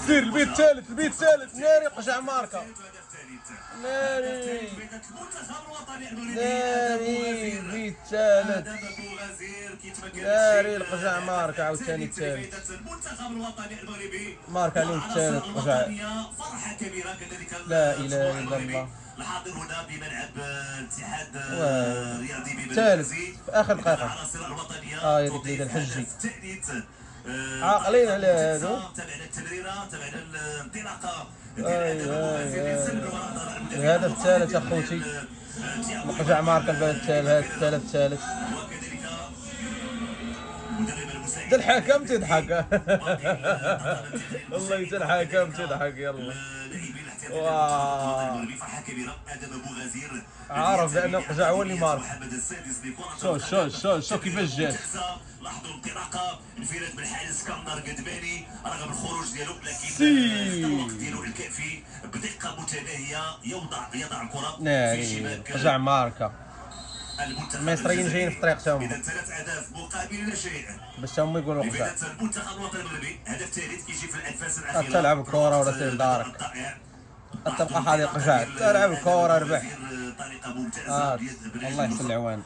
سير البيت الثالث ناري قشع ماركة ناري البيت الثالث ناري القشع ماركة عاوتاني الثالث ماركة عليهم الثالث قشع لا إله إلا الله الحاضر هنا بملعب الاتحاد الرياضي الثالث في آخر دقيقة على الصراع الوطنية يا ريت لينا الحجي الثالث عاقلين على هادو تابعنا التمريرة تابعنا الانطلاقة الهدف الثالث اخوتي قشع ماركة البلد الثالث انت الحكم تضحك والله انت الحكم تضحك يلا عارف بان القشع هو اللي مارك شو كيفاش جات لاحظوا الانطلاقه انفراد بالحارس كامنر قدباني رغم الخروج ديالو لكن الوقت ديالو الكافي بدقه متناهيه يضع الكره في شباك قشع ماركة المصريين جايين في الطريق تاهم اذا 3 اهداف مقابل لا شيء باش هما يقولوا قشع المنتخب الوطني المغربي هدف ثالث كيجي في الانفاس الاخيره تلعب كرة ولا سير دارك تبقى حالي قشع تلعب كرة ربح طريقه ممتازه الله يحسن العوان.